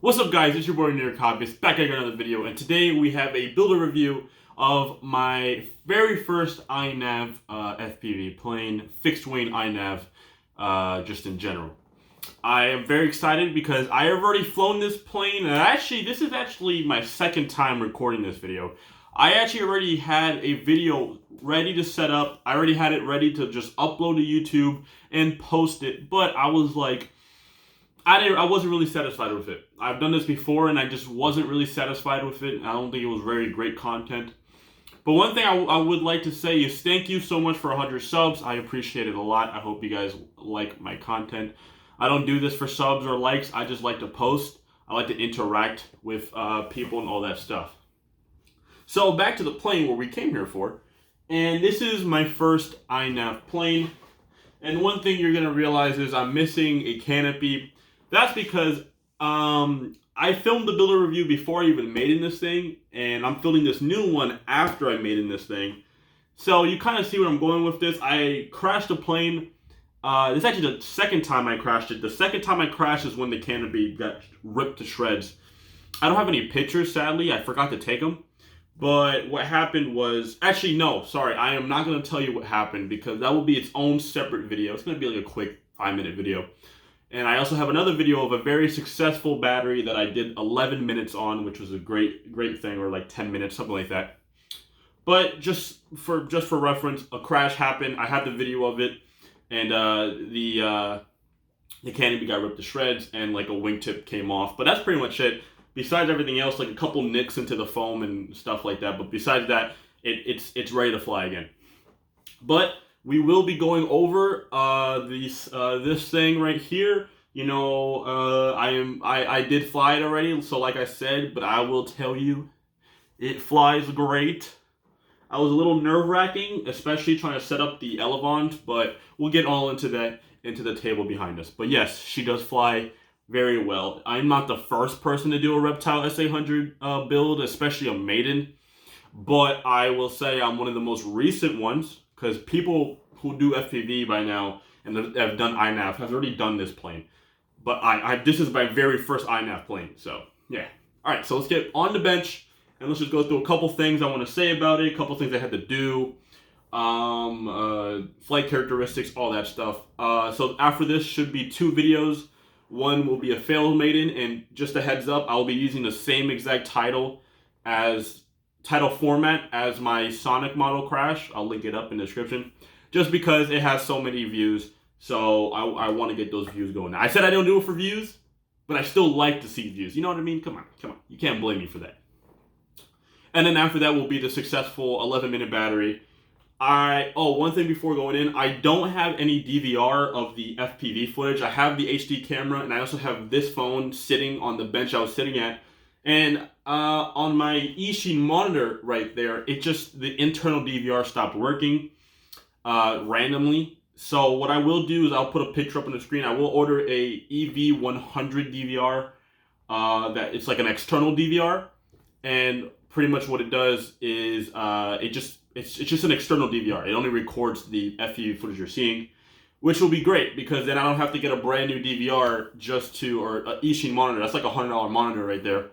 What's up, guys? It's your boy Notorious, back again another video, and today we have a builder review of my very first iNav FPV plane, fixed wing iNav, just in general. I am very excited because I have already flown this plane, and this is actually my second time recording this video. I actually already had a video ready to set up. I already had it ready to just upload to YouTube and post it, but I was like, I wasn't really satisfied with it. I've done this before and I just wasn't really satisfied with it. I don't think it was very great content. But one thing I would like to say is thank you so much for 100 subs. I appreciate it a lot. I hope you guys like my content. I don't do this for subs or likes. I just like to post. I like to interact with people and all that stuff. So back to the plane where we came here for. And this is my first iNav plane. And one thing you're going to realize is I'm missing a canopy. That's because I filmed the builder review before I even made in this thing, and I'm filming this new one after I made in this thing. So you kind of see where I'm going with this. I crashed a plane. This is actually the second time I crashed it. The second time I crashed is when the canopy got ripped to shreds. I don't have any pictures, sadly. I forgot to take them. But what happened was, actually no, sorry. I am not going to tell you what happened because that will be its own separate video. It's going to be like a quick 5-minute video. And I also have another video of a very successful battery that I did 11 minutes on, which was a great thing, or like 10 minutes, something like that. But just for reference, a crash happened. I have the video of it, and the canopy got ripped to shreds, and like a wingtip came off. But that's pretty much it. Besides everything else, like a couple nicks into the foam and stuff like that. But besides that, it's ready to fly again. But we will be going over this thing right here. You know, I did fly it already, so like I said, but I will tell you, it flies great. I was a little nerve-wracking, especially trying to set up the elevons, but we'll get all into the table behind us. But yes, she does fly very well. I'm not the first person to do a Reptile S800 build, especially a maiden, but I will say I'm one of the most recent ones, because people who do FPV by now and have done iNav have already done this plane. But this is my very first iNav plane, so yeah. Alright, so let's get on the bench and let's just go through a couple things I want to say about it, a couple things I had to do, flight characteristics, all that stuff. So after this should be 2 videos. One will be a fail maiden, and just a heads up, I'll be using the same exact title format as my Sonic model crash. I'll link it up in the description, just because it has so many views. So I want to get those views going. I said I don't do it for views, but I still like to see views. You know what I mean? Come on. You can't blame me for that. And then after that will be the successful 11-minute battery. One thing before going in, I don't have any DVR of the FPV footage. I have the HD camera, and I also have this phone sitting on the bench I was sitting at. And on my Eachine monitor right there, the internal DVR stopped working randomly. So what I will do is I'll put a picture up on the screen. I will order a EV100 DVR. It's like an external DVR, and pretty much what it does is it's just an external DVR. It only records the FPV footage you're seeing, which will be great because then I don't have to get a brand new DVR or an Eachine monitor. That's like a $100 monitor right there,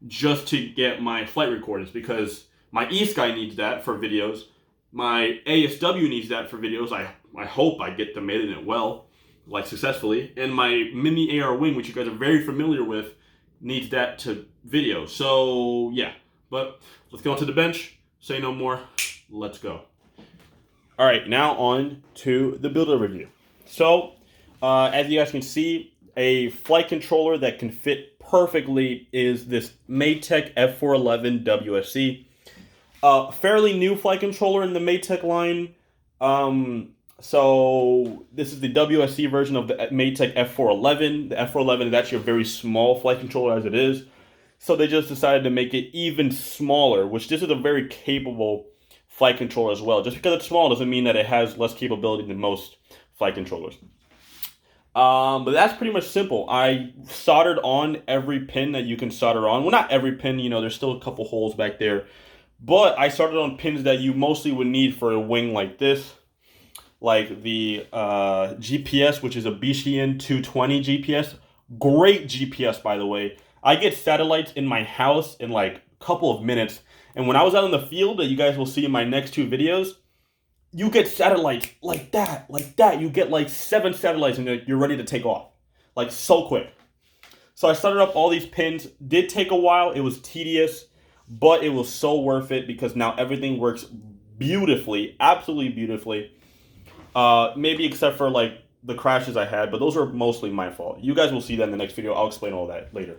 just to get my flight recordings, because my eSky needs that for videos. My ASW needs that for videos. I hope I get to maiden it well, like successfully. And my mini AR wing, which you guys are very familiar with, needs that to video. So yeah, but let's go onto the bench. Say no more. Let's go. All right, now on to the builder review. So as you guys can see, a flight controller that can fit perfectly is this Maytech F411 WSC. Fairly new flight controller in the Maytech line. So this is the WSC version of the Maytech F411. The F411 is actually a very small flight controller as it is. So they just decided to make it even smaller, which this is a very capable flight controller as well. Just because it's small doesn't mean that it has less capability than most flight controllers. But that's pretty much simple. I soldered on every pin that you can solder on. Well, not every pin, there's still a couple holes back there. But I soldered on pins that you mostly would need for a wing like this. Like the GPS, which is a Bichian 220 GPS. Great GPS, by the way. I get satellites in my house in like a couple of minutes. And when I was out in the field, that you guys will see in my next 2 videos, you get satellites like that, like that. You get like 7 satellites and you're ready to take off. Like so quick. So I started up all these pins. Did take a while. It was tedious, but it was so worth it because now everything works beautifully, absolutely beautifully. Maybe except for like the crashes I had, but those are mostly my fault. You guys will see that in the next video. I'll explain all that later.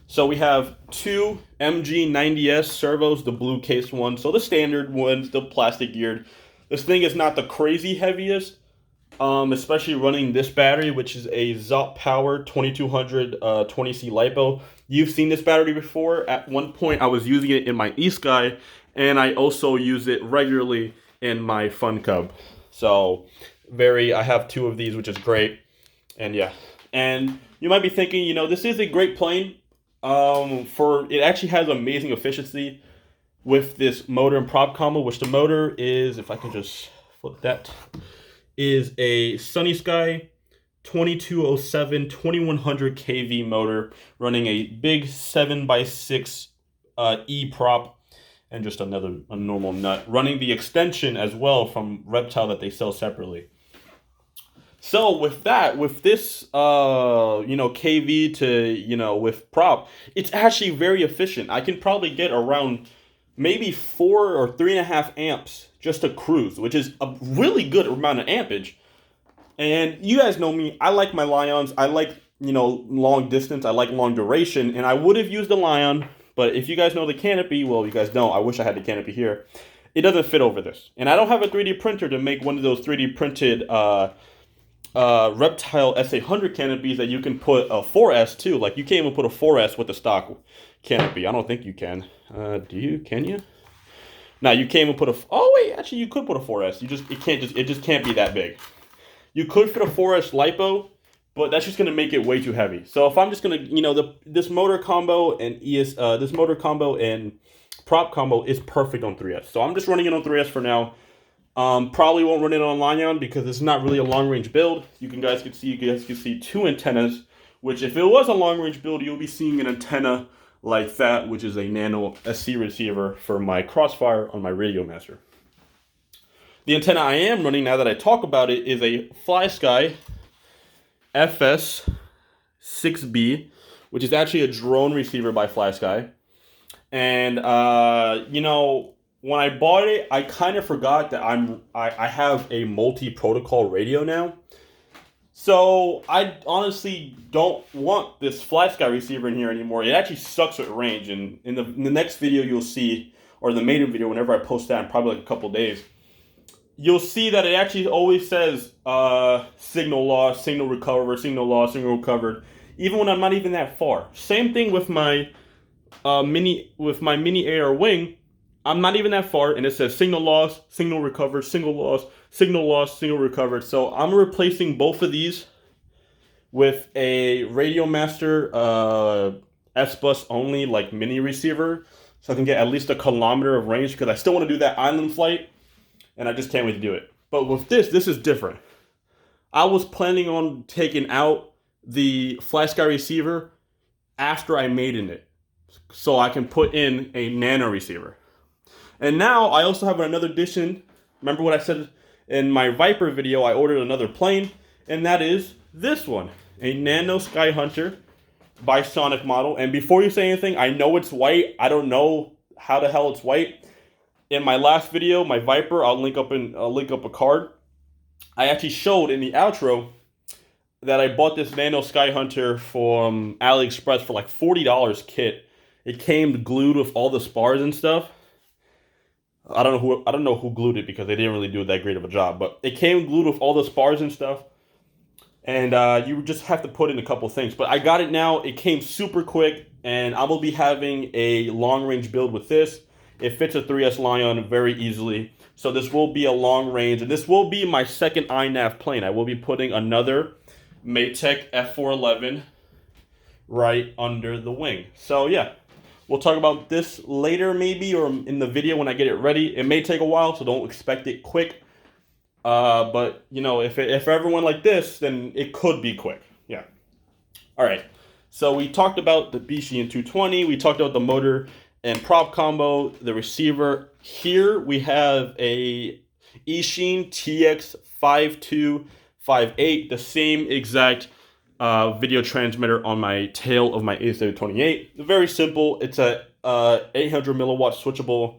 So we have 2 MG90S servos, the blue case one. So the standard ones, the plastic geared. This thing is not the crazy heaviest, especially running this battery, which is a ZOP Power 2200 20C LiPo. You've seen this battery before. At one point, I was using it in my eSky, and I also use it regularly in my Fun Cub. So I have 2 of these, which is great. And yeah, and you might be thinking, you know, this is a great plane. It actually has amazing efficiency with this motor and prop combo, which the motor is, if I can just flip that, is a Sunny Sky 2207 2100 kV motor running a big 7x6 E prop and just a normal nut, running the extension as well from Reptile that they sell separately. So with this, KV to, with prop, it's actually very efficient. I can probably get around maybe 4 or 3.5 amps just to cruise, which is a really good amount of ampage. And you guys know me, I like my Lions. I like, long distance. I like long duration. And I would have used the Lion, but if you guys know the canopy, well, you guys don't. I wish I had the canopy here. It doesn't fit over this. And I don't have a 3D printer to make one of those 3D printed Reptile S800 canopies that you can put a 4S too. Like you can't even put a 4S with the stock canopy. I don't think you can. Do you? Can you? No, you can't even put a. Oh wait, actually you could put a 4S. It just can't be that big. You could fit a 4S LiPo, but that's just gonna make it way too heavy. So if I'm just gonna, this motor combo and prop combo is perfect on 3S. So I'm just running it on 3S for now. Probably won't run it on Lion because it's not really a long-range build. You guys can see 2 antennas, which if it was a long-range build, you'll be seeing an antenna like that, which is a nano SC receiver for my Crossfire on my Radio Master. The antenna I am running, now that I talk about it, is a FlySky FS6B, which is actually a drone receiver by FlySky. And, when I bought it, I kind of forgot that I have a multi-protocol radio now. So I honestly don't want this FlySky receiver in here anymore. It actually sucks with range. And in the next video you'll see, or the maiden video, whenever I post that in probably like a couple days, you'll see that it actually always says signal loss, signal recover, signal loss, signal recovered, even when I'm not even that far. Same thing with my mini AR wing. I'm not even that far, and it says signal loss, signal recovered, signal loss, signal loss, signal recovered. So I'm replacing both of these with a Radio Master S-Bus only, like mini receiver, so I can get at least a kilometer of range, because I still want to do that island flight, and I just can't wait to do it. But with this is different. I was planning on taking out the FlySky receiver after I maiden it, so I can put in a nano receiver. And now I also have another addition. Remember what I said in my Viper video? I ordered another plane, and that is this one, a Nano Sky Hunter by Sonic model. And before you say anything, I know it's white. I don't know how the hell it's white. In my last video, my Viper, I'll link up a card. I actually showed in the outro that I bought this Nano Sky Hunter from AliExpress for like $40 kit. It came glued with all the spars and stuff. I don't know who glued it, because they didn't really do that great of a job, but it came glued with all the spars and stuff, and you just have to put in a couple things. But I got it now. It came super quick, and I will be having a long range build with this. It fits a 3S Lion very easily, so this will be a long range, and this will be my second INAV plane. I will be putting another Maytech F411 right under the wing. So yeah. We'll talk about this later maybe, or in the video when I get it ready. It may take a while, so don't expect it quick. But, if everyone like this, then it could be quick. Yeah. All right. So we talked about the Bishin 220, we talked about the motor and prop combo, the receiver. Here we have a Ishin TX5258, the same exact video transmitter on my tail of my A728. Very simple. It's a 800 milliwatt switchable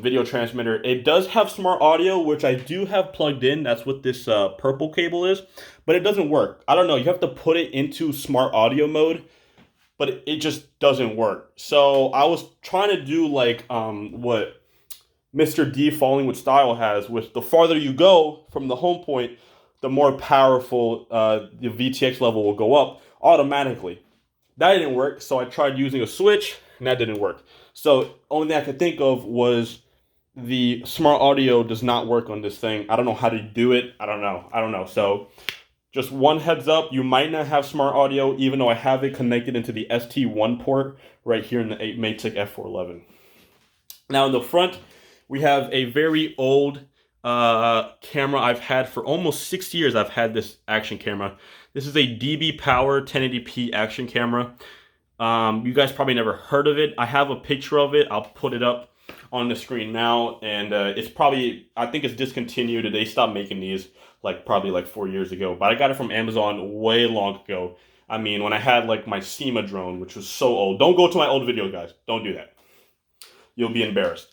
video transmitter. It does have smart audio, which I do have plugged in. That's what this purple cable is, but it doesn't work. I don't know. You have to put it into smart audio mode, but it just doesn't work. So I was trying to do like what Mr. D Falling with Style has, with the farther you go from the home point, the more powerful the VTX level will go up automatically. That didn't work, so I tried using a switch, and that didn't work. So only thing I could think of was the smart audio does not work on this thing. I don't know how to do it. I don't know. So just one heads up, you might not have smart audio, even though I have it connected into the ST1 port right here in the Matic F411. Now in the front, we have a very old camera I've had for almost 6 years. I've had this action camera. This is a DB Power 1080p action camera. You guys probably never heard of it. I have a picture of it. I'll put it up on the screen now. And it's probably, I think it's discontinued. They stopped making these probably 4 years ago. But I got it from Amazon way long ago. I mean, when I had my SEMA drone, which was so old. Don't go to my old video, guys. Don't do that. You'll be embarrassed.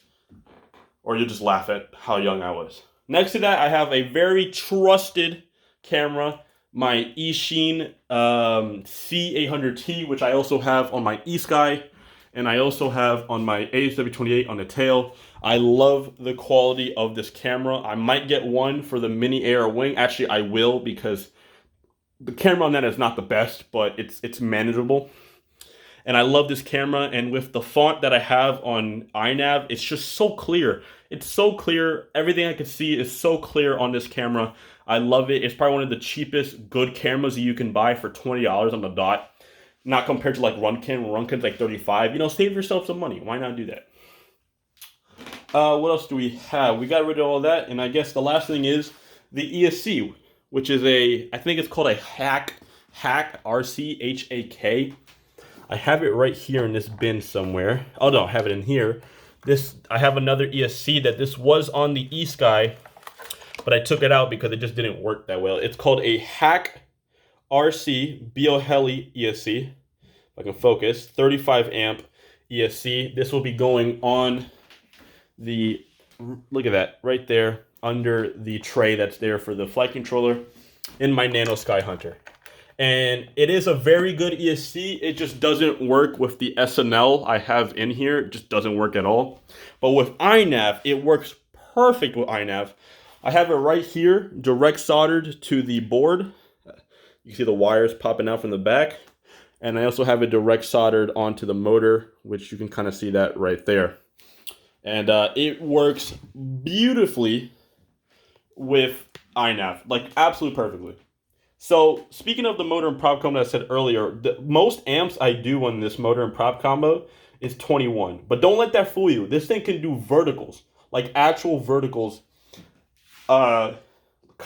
Or you'll just laugh at how young I was. Next to that, I have a very trusted camera, my Ishin C800T, which I also have on my eSky, and I also have on my A728 on the tail. I love the quality of this camera. I might get one for the Mini Air Wing. Actually, I will, because the camera on that is not the best, but it's manageable. And I love this camera, and with the font that I have on iNav, it's just so clear. It's so clear. Everything I can see is so clear on this camera. I love it. It's probably one of the cheapest good cameras that you can buy for $20 on the dot. Not compared to Runcan. Runcan's $35. You know, save yourself some money. Why not do that? What else do we have? We got rid of all that, and I guess the last thing is the ESC, which is I think it's called a Hack RCHAK. I have it right here in this bin somewhere. Oh no, I have it in here. I have another ESC that this was on the eSky, but I took it out because it just didn't work that well. It's called a Hack RC Bioheli ESC. If I can focus, 35 amp ESC. This will be going on the, look at that, right there under the tray that's there for the flight controller in my Nano Sky Hunter. And it is a very good ESC. It just doesn't work with the SNL I have in here. It just doesn't work at all. But with iNav, it works perfect with iNav. I have it right here, direct soldered to the board. You can see the wires popping out from the back. And I also have it direct soldered onto the motor, which you can kind of see that right there. And it works beautifully with iNav, absolutely perfectly. So, speaking of the motor and prop combo that I said earlier, the most amps I do on this motor and prop combo is 21. But don't let that fool you. This thing can do verticals, actual verticals, kind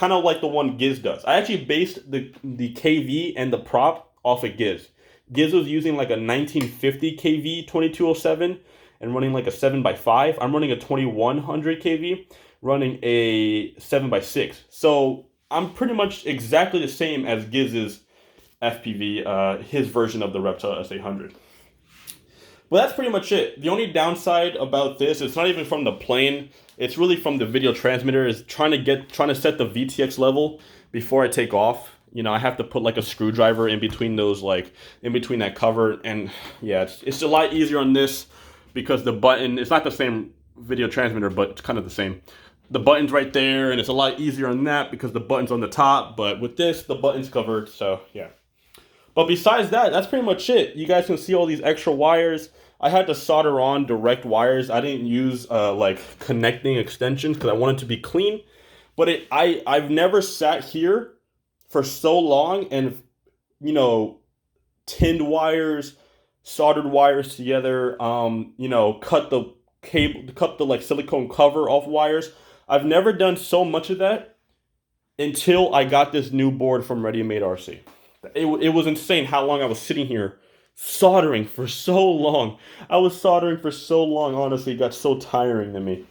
of like the one Giz does. I actually based the KV and the prop off of Giz. Giz was using a 1950 KV 2207 and running a 7x5. I'm running a 2100 KV, running a 7x6. So I'm pretty much exactly the same as Giz's FPV, his version of the Reptile S800. But that's pretty much it. The only downside about this, it's not even from the plane, it's really from the video transmitter, is trying to set the VTX level before I take off. You know, I have to put a screwdriver in between those, in between that cover, and yeah, it's a lot easier on this because the button, it's not the same video transmitter, but it's kind of the same. The button's right there, and it's a lot easier on that because the button's on the top, but with this, the button's covered, so yeah. But besides that, that's pretty much it. You guys can see all these extra wires. I had to solder on direct wires. I didn't use connecting extensions because I wanted to be clean. But I've never sat here for so long and, you know, tinned wires, soldered wires together, you know, cut the cable, cut the silicone cover off wires. I've never done so much of that until I got this new board from Ready Made RC. It was insane how long I was sitting here soldering for so long. I was soldering for so long, honestly, it got so tiring to me.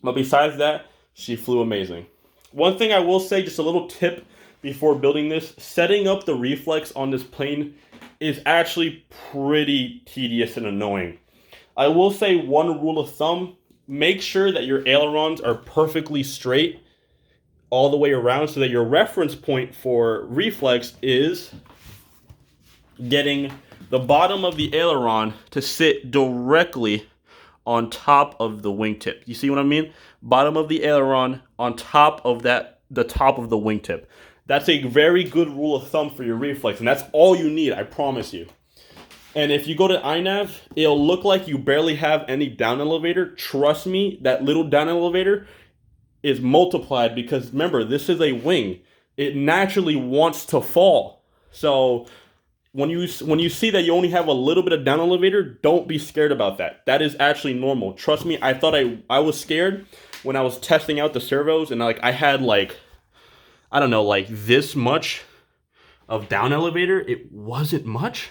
But besides that, she flew amazing. One thing I will say, just a little tip before building this, setting up the reflex on this plane is actually pretty tedious and annoying. I will say one rule of thumb, make sure that your ailerons are perfectly straight all the way around so that your reference point for reflex is getting the bottom of the aileron to sit directly on top of the wingtip. You see what I mean? Bottom of the aileron on top of the top of the wingtip. That's a very good rule of thumb for your reflex, and that's all you need, I promise you. And if you go to INAV, it'll look like you barely have any down elevator. Trust me, that little down elevator is multiplied because remember, this is a wing. It naturally wants to fall. So when you see that you only have a little bit of down elevator, don't be scared about that. That is actually normal. Trust me, I thought I was scared when I was testing out the servos, and I had I don't know, this much of down elevator. It wasn't much.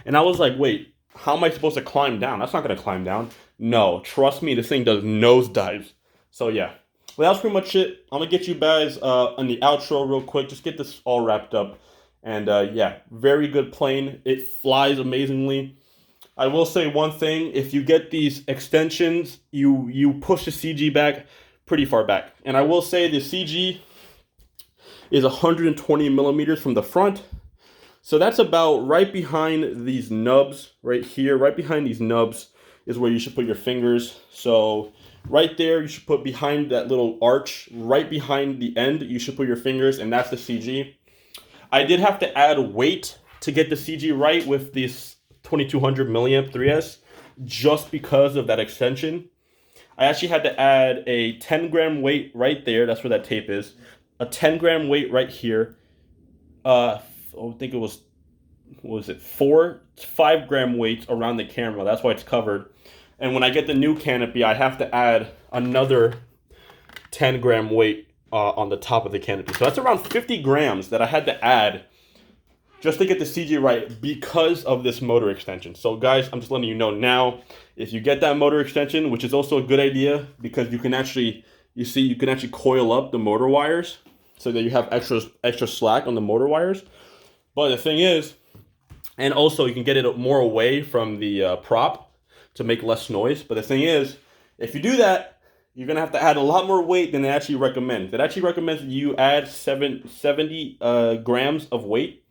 And I was like, wait, how am I supposed to climb down? That's not going to climb down. No, trust me, this thing does nosedives. So yeah, well, that's pretty much it. I'm going to get you guys on the outro real quick. Just get this all wrapped up. And yeah, very good plane. It flies amazingly. I will say one thing. If you get these extensions, you push the CG back pretty far back. And I will say the CG is 120 millimeters from the front. So that's about right behind these nubs right here. Right behind these nubs is where you should put your fingers. So right there, you should put behind that little arch. Right behind the end, you should put your fingers, and that's the CG. I did have to add weight to get the CG right with this 2200 milliamp 3S just because of that extension. I actually had to add a 10 gram weight right there. That's where that tape is. A 10 gram weight right here. I think it was, what was it, 5 gram weights around the camera. That's why it's covered. And when I get the new canopy, I have to add another 10 gram weight on the top of the canopy. So that's around 50 grams that I had to add just to get the CG right because of this motor extension. So guys, I'm just letting you know now, if you get that motor extension, which is also a good idea because you can actually, you can actually coil up the motor wires so that you have extra slack on the motor wires. But the thing is, and also you can get it more away from the prop to make less noise. But the thing is, if you do that, you're going to have to add a lot more weight than it actually recommends. It actually recommends that you add 70 grams of weight.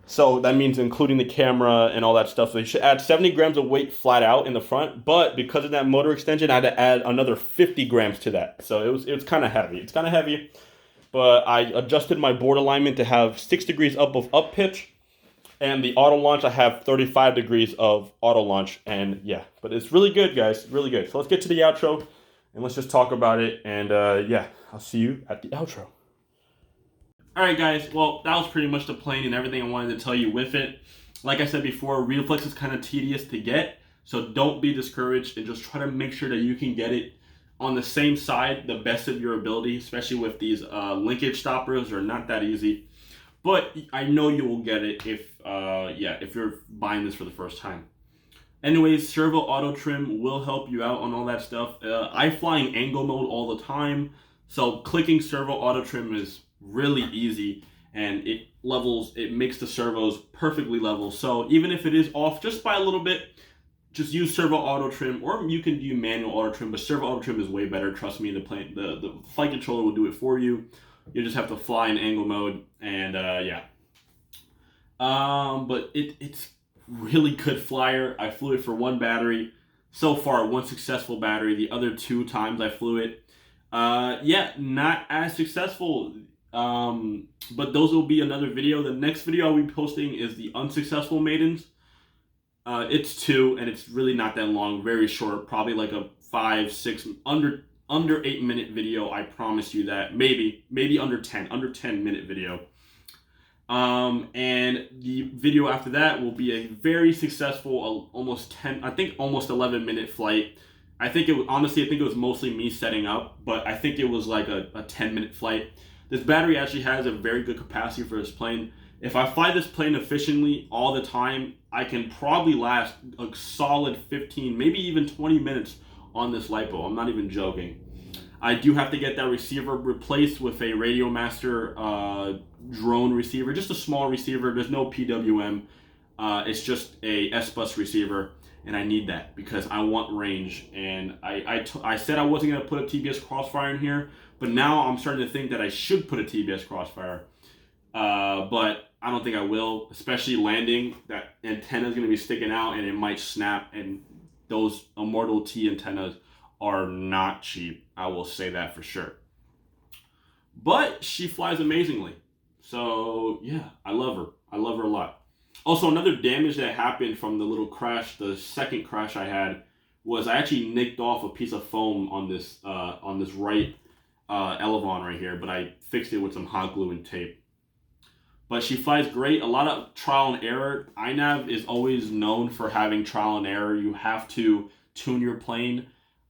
So that means including the camera and all that stuff. So you should add 70 grams of weight flat out in the front. But because of that motor extension, I had to add another 50 grams to that. So it was kind of heavy. It's kind of heavy. But I adjusted my board alignment to have 6 degrees up of up pitch. And the auto launch, I have 35 degrees of auto launch. And yeah, but it's really good, guys. Really good. So let's get to the outro and let's just talk about it. And yeah, I'll see you at the outro. All right, guys. Well, that was pretty much the plane and everything I wanted to tell you with it. Like I said before, reflex is kind of tedious to get. So don't be discouraged and just try to make sure that you can get it on the same side, the best of your ability, especially with these linkage stoppers. They're not that easy. But I know you will get it if you're buying this for the first time. Anyways, servo auto trim will help you out on all that stuff. I fly in angle mode all the time, so clicking servo auto trim is really easy, and it makes the servos perfectly level. So even if it is off just by a little bit, just use servo auto trim, or you can do manual auto trim, but servo auto trim is way better. Trust me, the flight controller will do it for you. You just have to fly in angle mode, and yeah. But it's really good flyer. I flew it for one battery. So far, one successful battery. The other 2 times I flew it, yeah, not as successful. But those will be another video. The next video I'll be posting is the unsuccessful maidens. It's 2, and it's really not that long. Very short, probably like a 5, 6, under 8-minute video. I promise you that. Maybe under 10-minute video. And the video after that will be a very successful, almost 11-minute flight. I think it was mostly me setting up, but I think it was like a 10-minute flight. This battery actually has a very good capacity for this plane. If I fly this plane efficiently all the time, I can probably last a solid 15, maybe even 20 minutes on this LiPo. I'm not even joking. I do have to get that receiver replaced with a Radio Master drone receiver, just a small receiver. There's no PWM. It's just a S-Bus receiver, and I need that because I want range. And I said I wasn't going to put a TBS Crossfire in here, but now I'm starting to think that I should put a TBS Crossfire. But I don't think I will, especially landing. That antenna is going to be sticking out, and it might snap, and those Immortal T antennas are not cheap. I will say that for sure. But she flies amazingly. So, yeah, I love her. I love her a lot. Also, another damage that happened from the little crash, the second crash I had, was I actually nicked off a piece of foam on this right elevon right here, but I fixed it with some hot glue and tape. But she flies great. A lot of trial and error. INAV is always known for having trial and error. You have to tune your plane.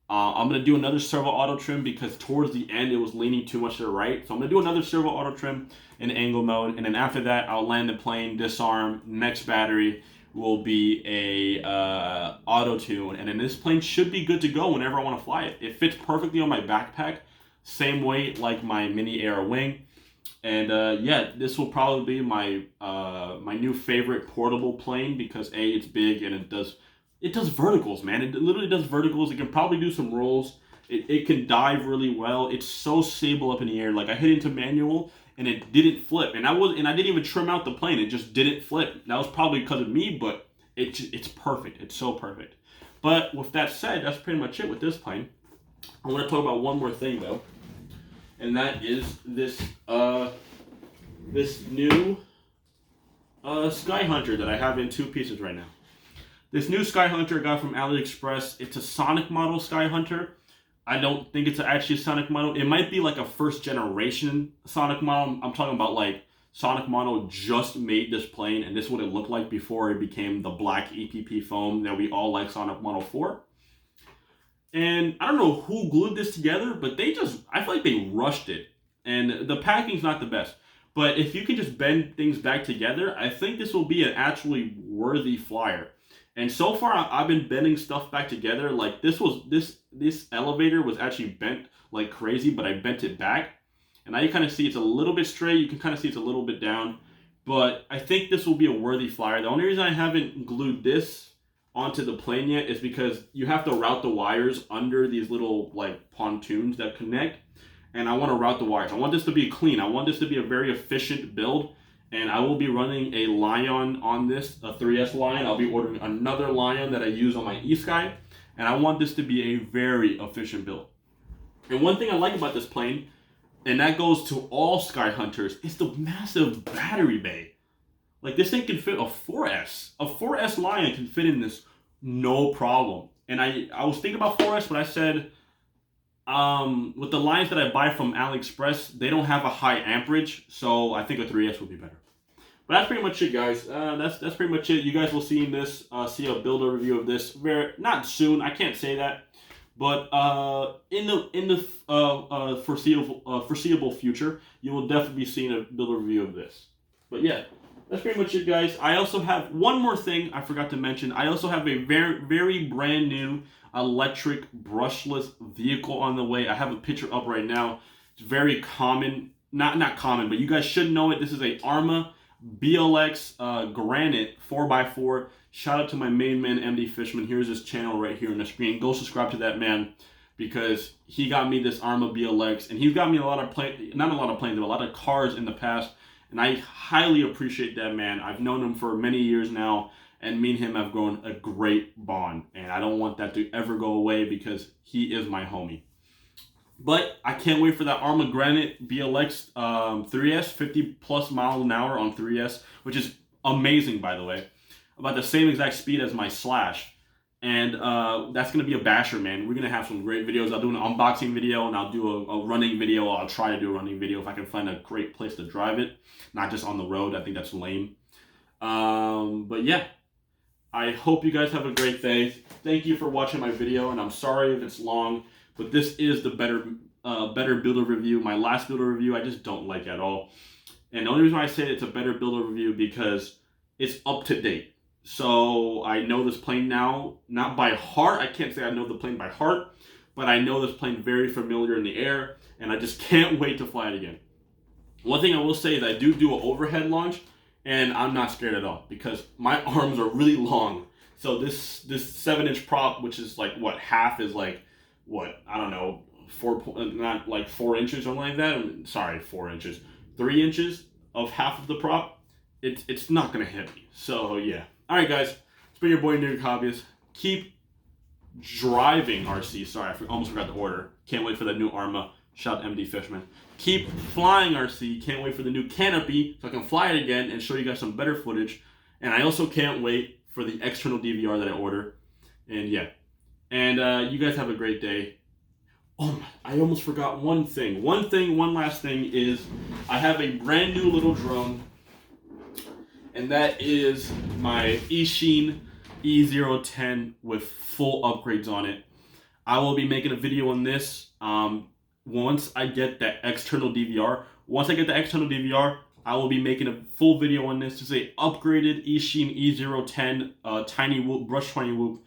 I'm going to do another servo auto trim because towards the end it was leaning too much to the right. So I'm going to do another servo auto trim in angle mode. And then after that, I'll land the plane, disarm. Next battery will be a auto tune. And then this plane should be good to go whenever I want to fly it. It fits perfectly on my backpack. Same weight like my Mini Air wing. And yeah, this will probably be my my new favorite portable plane because A, it's big and it does verticals, man. It literally does verticals. It can probably do some rolls. It can dive really well. It's so stable up in the air. Like I hit into manual and it didn't flip, and I didn't even trim out the plane. It just didn't flip. That was probably because of me, but it's perfect. It's so perfect. But with that said, that's pretty much it with this plane. I want to talk about one more thing though, and that is this this new Sky Hunter that I have in 2 pieces right now. This new Sky Hunter I got from AliExpress. It's a Sonic model Sky Hunter. I don't think it's actually a Sonic model. It might be like a first generation Sonic model. I'm talking about like Sonic model just made this plane, and this is what it looked like before it became the black EPP foam that we all like Sonic model for. And I don't know who glued this together, but I feel like they rushed it. And the packing's not the best. But if you can just bend things back together, I think this will be an actually worthy flyer. And so far, I've been bending stuff back together. Like this elevator was actually bent like crazy, but I bent it back. And now you kind of see it's a little bit straight. You can kind of see it's a little bit down. But I think this will be a worthy flyer. The only reason I haven't glued this onto the plane yet is because you have to route the wires under these little like pontoons that connect. And I want to route the wires. I want this to be clean. I want this to be a very efficient build. And I will be running a Lion on this, a 3S Lion. I'll be ordering another Lion that I use on my eSky. And I want this to be a very efficient build. And one thing I like about this plane, and that goes to all Sky Hunters, is the massive battery bay. Like this thing can fit a 4S. A 4S Lion can fit in this no problem. And I was thinking about 4S, but I said, with the lines that I buy from AliExpress, they don't have a high amperage, so I think a 3S would be better. But that's pretty much it, guys. That's pretty much it. You guys will see see a builder review of this not soon. I can't say that, but in the foreseeable future, you will definitely be seeing a builder review of this. But yeah, that's pretty much it, guys. I also have one more thing I forgot to mention. I also have a very brand new electric brushless vehicle on the way. I have a picture up right now. It's very common, not common, but you guys should know it. This is a Arrma BLX Granite 4x4. Shout out to my main man MD Fishman. Here's his channel right here on the screen. Go subscribe to that man because he got me this Arrma BLX, and he's got me not a lot of planes, but a lot of cars in the past, and I highly appreciate that man. I've known him for many years now, and me and him have grown a great bond. And I don't want that to ever go away because he is my homie. But I can't wait for that Arrma Granite BLX 3S, 50 plus miles an hour on 3S, which is amazing, by the way. About the same exact speed as my Slash. And that's going to be a basher, man. We're going to have some great videos. I'll do an unboxing video, and I'll do a running video. I'll try to do a running video if I can find a great place to drive it. Not just on the road. I think that's lame. But yeah. I hope you guys have a great day. Thank you for watching my video, and I'm sorry if it's long, but this is the better better builder review. My last builder review, I just don't like at all. And the only reason why I say it's a better builder review because it's up to date. So I know this plane now, not by heart. I can't say I know the plane by heart, but I know this plane very familiar in the air, and I just can't wait to fly it again. One thing I will say is I do an overhead launch, and I'm not scared at all because my arms are really long. So this 7-inch prop, which is like what, half is like what, I don't know, 4 inches or something like that. Sorry, 4 inches, 3 inches of half of the prop. It's not gonna hit me. So yeah. All right, guys. It's been your boy Notorious Hobbyist. Keep driving RC. Sorry, I almost forgot the order. Can't wait for that new Arma. Shout out MD Fishman. Keep flying RC. Can't wait for the new canopy so I can fly it again and show you guys some better footage. And I also can't wait for the external DVR that I order. And yeah. And you guys have a great day. Oh, I almost forgot one thing. One last thing is I have a brand new little drone. And that is my Eachine E010 with full upgrades on it. I will be making a video on this once I get that external DVR. Once I get the external DVR, I will be making a full video on this. It's a upgraded Eachine E010 tiny whoop, brush 20 whoop,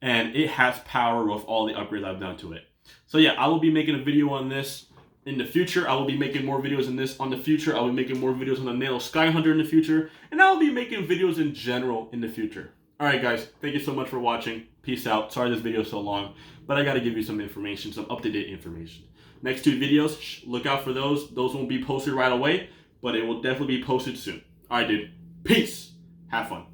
and it has power with all the upgrades I've done to it. So yeah, I will be making a video on this in the future. I will be making more videos in this on the future. I will be making more videos on the Nano Sky Hunter in the future, and I will be making videos in general in the future. All right, guys, thank you so much for watching. Peace out. Sorry this video is so long, but I got to give you some information, some up-to-date information. Next 2 videos, look out for those. Those won't be posted right away, but it will definitely be posted soon. All right, dude. Peace. Have fun.